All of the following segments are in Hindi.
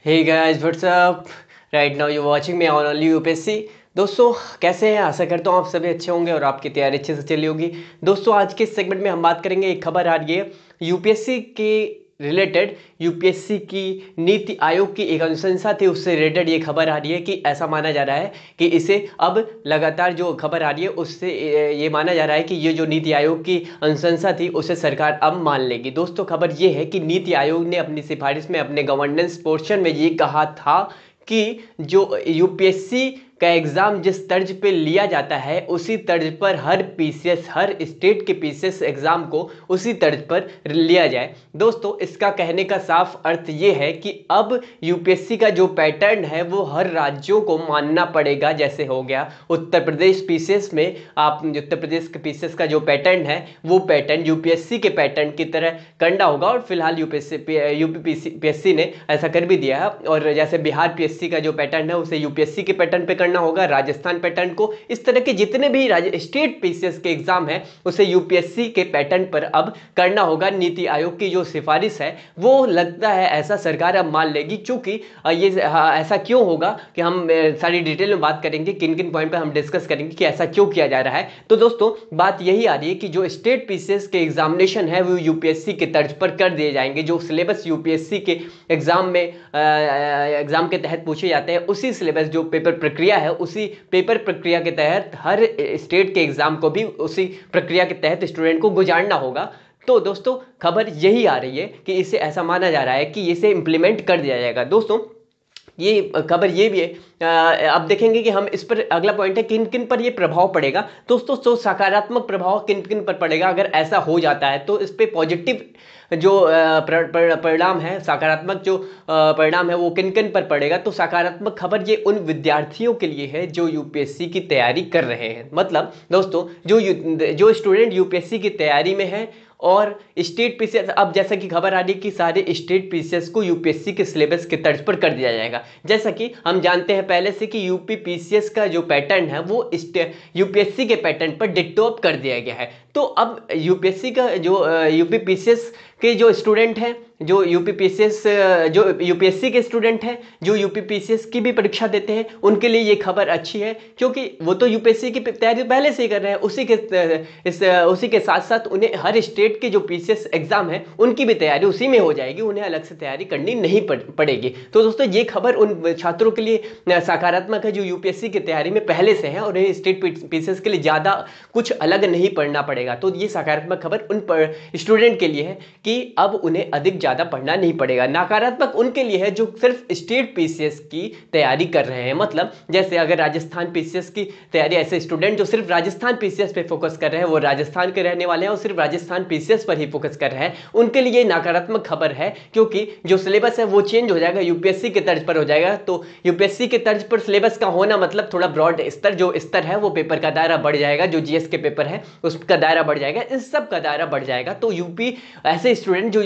Hey guys, what's up? Right now you're watching me on only UPSC. दोस्तों कैसे हैं? आशा करता हूँ आप सभी अच्छे होंगे और आपकी तैयारी अच्छे से चली होगी। दोस्तों आज के इस सेगमेंट में हम बात करेंगे, एक खबर आ रही है यूपीएससी के रिलेटेड। यूपीएससी की नीति आयोग की एक अनुशंसा थी, उससे रिलेटेड ये खबर आ रही है कि ऐसा माना जा रहा है कि इसे अब लगातार जो खबर आ रही है उससे ये माना जा रहा है कि ये जो नीति आयोग की अनुशंसा थी उसे सरकार अब मान लेगी। दोस्तों खबर ये है कि नीति आयोग ने अपनी सिफारिश में अपने गवर्नेंस पोर्शन में ये कहा था कि जो यूपीएससी का एग्ज़ाम जिस तर्ज पे लिया जाता है उसी तर्ज पर हर पीसीएस, हर स्टेट के पीसीएस एग्ज़ाम को उसी तर्ज पर लिया जाए। दोस्तों इसका कहने का साफ अर्थ ये है कि अब यूपीएससी का जो पैटर्न है वो हर राज्यों को मानना पड़ेगा। जैसे हो गया उत्तर प्रदेश पीसीएस में, आप उत्तर प्रदेश के पीसीएस का जो पैटर्न है वो पैटर्न यूपीएससी के पैटर्न की तरह करना होगा, और फिलहाल यूपीएससी ने ऐसा कर भी दिया है। और जैसे बिहार पीएससी का जो पैटर्न है उसे यूपीएससी के पैटर्न पे करना होगा, राजस्थान पैटर्न को, इस तरह के जितने भी स्टेट पीसीएस के एग्जाम है उसे यूपीएससी के पैटर्न पर अब करना होगा। नीति आयोग की जो सिफारिश है वो लगता है ऐसा सरकार अब मान लेगी। चूंकि ये ऐसा क्यों होगा कि हम सारी डिटेल में बात करेंगे, किन किन पॉइंट पर हम डिस्कस करेंगे कि ऐसा क्यों किया जा रहा है। तो दोस्तों बात यही आ रही है कि जो स्टेट पीसीएस के एग्जामिनेशन है वो यूपीएससी के तर्ज पर कर दिए जाएंगे। जो सिलेबस यूपीएससी के एग्जाम में एग्जाम के तहत पूछे जाते हैं उसी सिलेबस, जो पेपर प्रक्रिया है उसी पेपर प्रक्रिया के तहत हर स्टेट के एग्जाम को भी उसी प्रक्रिया के तहत स्टूडेंट को गुजारना होगा। तो दोस्तों खबर यही आ रही है कि इसे ऐसा माना जा रहा है कि इसे इम्प्लीमेंट कर दिया जाएगा। दोस्तों ये खबर ये भी है, अब देखेंगे कि हम इस पर, अगला पॉइंट है किन किन पर ये प्रभाव पड़ेगा। दोस्तों तो सकारात्मक प्रभाव किन किन पर पड़ेगा अगर ऐसा हो जाता है, तो इस पे पॉजिटिव जो परिणाम है, सकारात्मक जो परिणाम है वो किन किन पर पड़ेगा। तो सकारात्मक खबर ये उन विद्यार्थियों के लिए है जो यूपीएससी की तैयारी कर रहे हैं। मतलब दोस्तों जो स्टूडेंट यूपीएससी की तैयारी में है और स्टेट पीसीएस, अब जैसा कि खबर आ रही है कि सारे स्टेट पीसीएस को यूपीएससी के सिलेबस के तर्ज पर कर दिया जाएगा। जैसा कि हम जानते हैं पहले से कि यूपी पीसीएस का जो पैटर्न है वो यूपीएससी के पैटर्न पर डिक्टो अप कर दिया गया है। तो अब यूपीएससी का जो यूपी पीसीएस के जो स्टूडेंट हैं, जो यूपी पीसीएस जो यूपीएससी के स्टूडेंट हैं, जो यूपी पीसीएस की भी परीक्षा देते हैं, उनके लिए ये खबर अच्छी है, क्योंकि वो तो यूपीएससी की तैयारी पहले से ही कर रहे हैं। उसी के साथ साथ उन्हें हर स्टेट के जो पीसीएस एग्जाम है उनकी भी तैयारी उसी में हो जाएगी, उन्हें अलग से तैयारी करनी नहीं पड़ेगी। तो दोस्तों ये खबर उन छात्रों के लिए सकारात्मक है जो यूपीएससी की तैयारी में पहले से हैं और उन्हें स्टेट पीसीएस के लिए ज़्यादा कुछ अलग नहीं पढ़ना पड़ेगा। तो ये सकारात्मक खबर उन स्टूडेंट के लिए है कि अब उन्हें अधिक ज़्यादा पढ़ना नहीं पड़ेगा। नकारात्मक उनके लिए है जो सिर्फ स्टेट पीसीएस की तैयारी कर रहे हैं। मतलब जैसे अगर राजस्थान पीसीएस की तैयारी, ऐसे स्टूडेंट जो सिर्फ राजस्थान पीसीएस पे फोकस कर रहे हैं, वो राजस्थान के रहने वाले हैं और सिर्फ राजस्थान पीसीएस पर ही फोकस कर रहे हैं, उनके लिए नकारात्मक खबर है, क्योंकि जो सिलेबस है वो चेंज हो जाएगा, यूपीएससी के तर्ज पर हो जाएगा। तो यूपीएससी के तर्ज पर सिलेबस का होना मतलब थोड़ा ब्रॉड स्तर, जो स्तर है वो पेपर का दायरा बढ़ जाएगा, जो जीएस के पेपर है उसका दायरा बढ़ जाएगा, इस सब का दायरा बढ़ जाएगा। तो यूपी ऐसे स्टूडेंट जो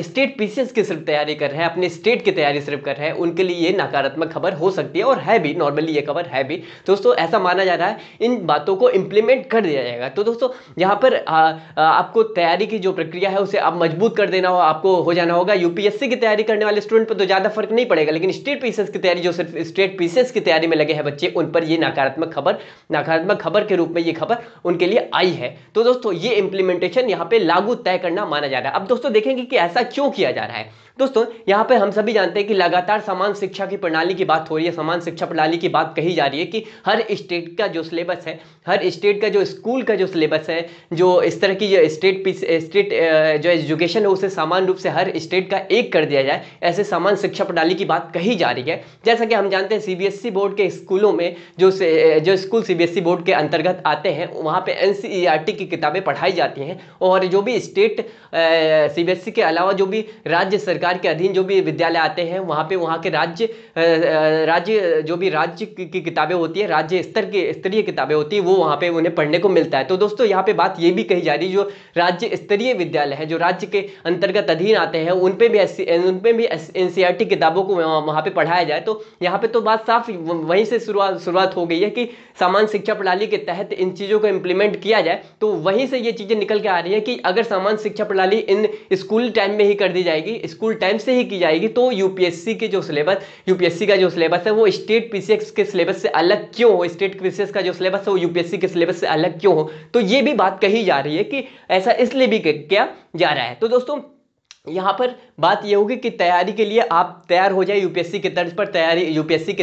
स्टेट पीसीएस की सिर्फ तैयारी कर रहे हैं, अपने स्टेट की तैयारी सिर्फ कर रहे हैं, उनके लिए ये नकारात्मक खबर हो सकती है, और है भी, नॉर्मली ये खबर है भी। दोस्तों ऐसा माना जा रहा है इन बातों को इंप्लीमेंट कर दिया जाएगा। तो दोस्तों यहाँ पर आपको तैयारी की जो प्रक्रिया है उसे आप मजबूत कर देना हो, आपको हो जाना होगा। यूपीएससी की तैयारी करने वाले स्टूडेंट पर तो ज़्यादा फर्क नहीं पड़ेगा, लेकिन स्टेट पीसीएस की तैयारी, जो सिर्फ स्टेट पीसीएस की तैयारी में लगे हैं बच्चे, उन पर ये नकारात्मक खबर के रूप में ये खबर उनके लिए आई है। तो दोस्तों ये इंप्लीमेंटेशन यहाँ पे लागू तय करना माना जा रहा है। अब दोस्तों देखेंगे कि ऐसा क्यों किया जा रहा है। दोस्तों यहाँ पे हम सभी जानते हैं कि लगातार समान शिक्षा की प्रणाली की बात हो रही है, समान शिक्षा प्रणाली की बात कही जा रही है कि हर स्टेट का जो सिलेबस है, हर स्टेट का जो स्कूल का जो सिलेबस है, जो इस तरह की जो स्टेट जो एजुकेशन है उसे समान रूप से हर स्टेट का एक कर दिया जाए, ऐसे समान शिक्षा प्रणाली की बात कही जा रही है। जैसा कि हम जानते हैं सीबीएसई बोर्ड के स्कूलों में जो स्कूल सीबीएसई बोर्ड के अंतर्गत आते हैं वहाँ पे एनसीईआरटी की किताबें पढ़ाई जाती हैं, और जो भी स्टेट सीबीएसई के अलावा जो भी राज्य सरकार के अधीन जो भी विद्यालय आते हैं वहाँ पे वहाँ के राज्य जो भी राज्य की किताबें होती है, राज्य स्तरीय किताबें होती है, वो वहाँ पे उन्हें पढ़ने को मिलता है। तो दोस्तों यहाँ पे बात ये भी कही जा रही है, जो राज्य स्तरीय विद्यालय है, जो राज्य के अंतर्गत अधीन आते हैं, उन पे भी एनसीईआरटी किताबों को वहाँ पे पढ़ाया जाए। तो यहाँ पे तो बात साफ वहीं से शुरुआत हो गई है कि समान शिक्षा प्रणाली के तहत इन चीज़ों को इम्प्लीमेंट किया जाए। तो वहीं से ये चीज़ें निकल के आ रही है कि अगर समान शिक्षा प्रणाली इन स्कूल टाइम में ही कर दी जाएगी, स्कूल टाइम से ही की जाएगी तो यूपीएससी का जो सिलेबस है वो स्टेट पीसीएस के सिलेबस से अलग क्यों हो, स्टेट पीसीएस का जो सिलेबस है वो यूपीएससी के सिलेबस से अलग क्यों हो। तो ये भी बात कही जा रही है कि ऐसा इसलिए भी किया जा रहा है। तो दोस्तों यहाँ पर बात ये होगी कि तैयारी के लिए आप तैयार हो जाए, यूपीएससी के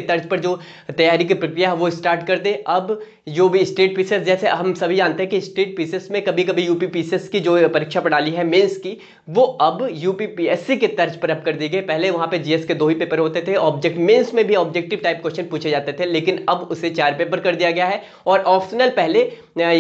तर्ज पर जो तैयारी की प्रक्रिया है वो स्टार्ट कर दे। अब जो भी स्टेट पीसीएस, जैसे हम सभी जानते हैं कि स्टेट पीसीएस में कभी कभी यूपी पीसीएस की जो परीक्षा प्रणाली है मेंस की, वो अब यूपी पीएससी के तर्ज पर अब कर दी गई। पहले वहाँ पे जीएस के 2 ही पेपर होते थे, ऑब्जेक्ट मेंस में भी ऑब्जेक्टिव टाइप क्वेश्चन पूछे जाते थे, लेकिन अब उसे 4 पेपर कर दिया गया है। और ऑप्शनल पहले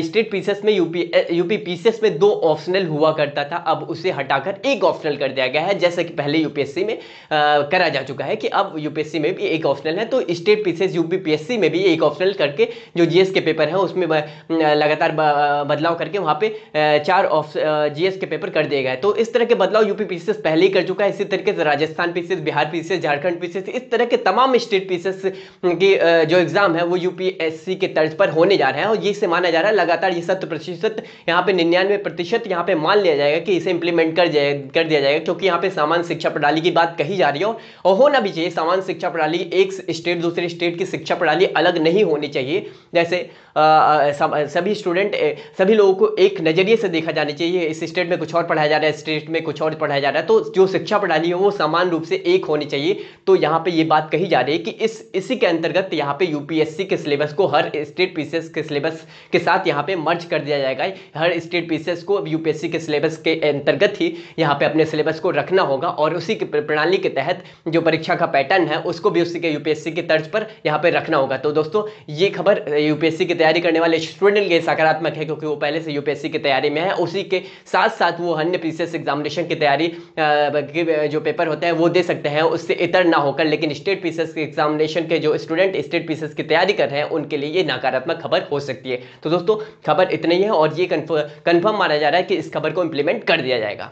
स्टेट पीसीएस में यूपी पीसीएस में 2 ऑप्शनल हुआ करता था, अब उसे हटाकर 1 ऑप्शनल कर दिया गया है, जैसे कि पहले यूपीएससी में करा जा चुका है कि अब यूपीएससी में भी 1 ऑप्शनल है। तो स्टेट पीसीएस यूपी पीएससी में भी 1 ऑप्शनल करके जो जीएस के पेपर हैं उसमें लगातार बदलाव करके वहाँ पे 4 जीएस के पेपर कर दिए गए। तो इस तरह के बदलाव यूपी पीसीएस पहले ही कर चुका है। इसी तरीके से Rajasthan PCS, Bihar PCS, Jharkhand PCS, इस तरह के तमाम स्टेट पीसीएस की जो एग्जाम है वो यूपीएससी के तर्ज पर होने जा रहे हैं। और ये से माना जा रहा है लगातार ये 100% यहाँ पे 99% यहाँ पे मान लिया जाएगा कि इसे इंप्लीमेंट कर दिया जाएगा, क्योंकि यहाँ पे सामान्य शिक्षा प्रणाली की बात कही जा रही है और होना भी चाहिए। सामान्य शिक्षा प्रणाली, एक स्टेट दूसरे स्टेट की शिक्षा प्रणाली अलग नहीं होनी चाहिए। जैसे सभी लोगों को एक नजरिए से देखा जाना चाहिए। इस स्टेट में कुछ और पढ़ाया जा रहा है, स्टेट में कुछ और पढ़ाया जा रहा है, तो जो शिक्षा प्रणाली है वो समान रूप से एक होनी चाहिए। तो यहाँ पे ये बात कही जा रही है कि इसी के अंतर्गत यहाँ पे यूपीएससी के सिलेबस को हर स्टेट पीसीएस के सिलेबस के साथ यहाँ पे मर्ज कर दिया जाएगा। हर स्टेट पीसीएस को यूपीएससी के सिलेबस के अंतर्गत ही यहाँ पे अपने सिलेबस को रखना होगा और उसी की प्रणाली के तहत जो परीक्षा का पैटर्न है उसको भी उसी के यूपीएससी के तर्ज पर यहाँ पे रखना होगा। तो दोस्तों ये खबर यूपीएससी की तैयारी करने वाले स्टूडेंट के लिए सकारात्मक है, क्योंकि वो पहले से यूपीएससी की तैयारी में है। उसी के साथ साथ वो अन्य पीसीएस एग्जामिनेशन की तैयारी जो पेपर होते हैं वो दे सकते हैं, उससे इतर ना होकर। लेकिन स्टेट पीसीएस के एग्जामिनेशन के जो स्टूडेंट स्टेट पीसीएस की तैयारी कर रहे हैं उनके लिए ये नकारात्मक खबर हो सकती है। तो दोस्तों खबर इतनी ही है और ये कंफर्म माना जा रहा है कि इस खबर को इंप्लीमेंट कर दिया जाएगा।